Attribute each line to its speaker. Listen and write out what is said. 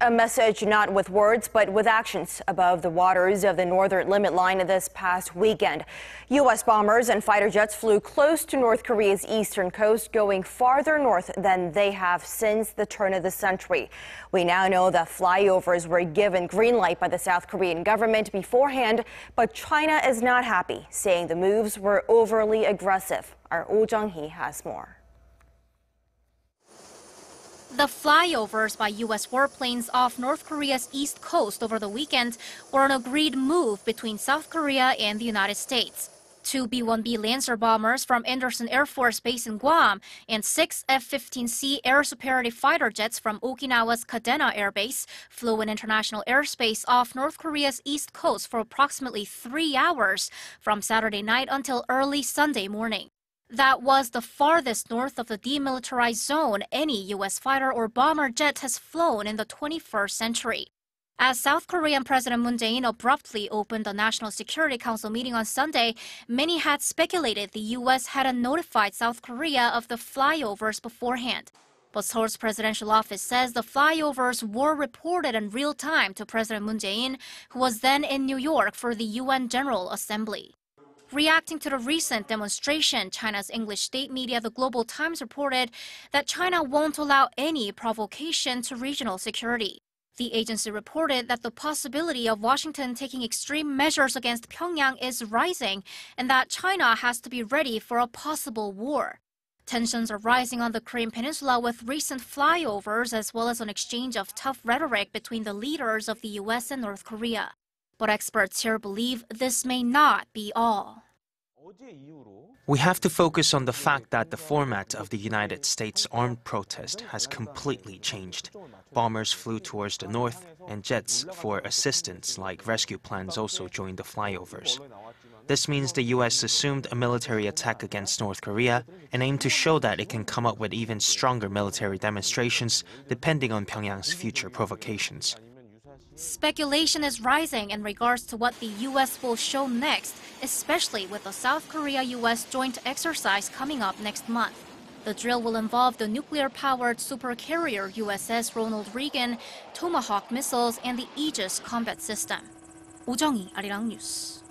Speaker 1: A message not with words, but with actions above the waters of the northern limit line this past weekend. U.S. bombers and fighter jets flew close to North Korea's eastern coast, going farther north than they have since the turn of the century. We now know that flyovers were given green light by the South Korean government beforehand, but China is not happy, saying the moves were overly aggressive. Our Jung-hee has more.
Speaker 2: The flyovers by U.S. warplanes off North Korea's east coast over the weekend were an agreed move between South Korea and the United States. 2 B-1B Lancer bombers from Andersen Air Force Base in Guam and 6 F-15C air superiority fighter jets from Okinawa's Kadena Air Base flew in international airspace off North Korea's east coast for approximately 3 hours from Saturday night until early Sunday morning. That was the farthest north of the demilitarized zone any U.S. fighter or bomber jet has flown in the 21st century. As South Korean President Moon Jae-in abruptly opened the National Security Council meeting on Sunday, many had speculated the U.S. hadn't notified South Korea of the flyovers beforehand. But Seoul's presidential office says the flyovers were reported in real time to President Moon Jae-in, who was then in New York for the UN General Assembly. Reacting to the recent demonstration, China's English state media, the Global Times, reported that China won't allow any provocation to regional security. The agency reported that the possibility of Washington taking extreme measures against Pyongyang is rising and that China has to be ready for a possible war. Tensions are rising on the Korean Peninsula with recent flyovers as well as an exchange of tough rhetoric between the leaders of the U.S. and North Korea. But experts here believe this may not be all.
Speaker 3: We have to focus on the fact that the format of the United States armed protest has completely changed. Bombers flew towards the north, and jets for assistance like rescue planes also joined the flyovers. This means the U.S. assumed a military attack against North Korea and aimed to show that it can come up with even stronger military demonstrations depending on Pyongyang's future provocations.
Speaker 2: Speculation is rising in regards to what the U.S. will show next, especially with the South Korea-U.S. joint exercise coming up next month. The drill will involve the nuclear-powered supercarrier USS Ronald Reagan, Tomahawk missiles, and the Aegis combat system. Jung-hee, Arirang News.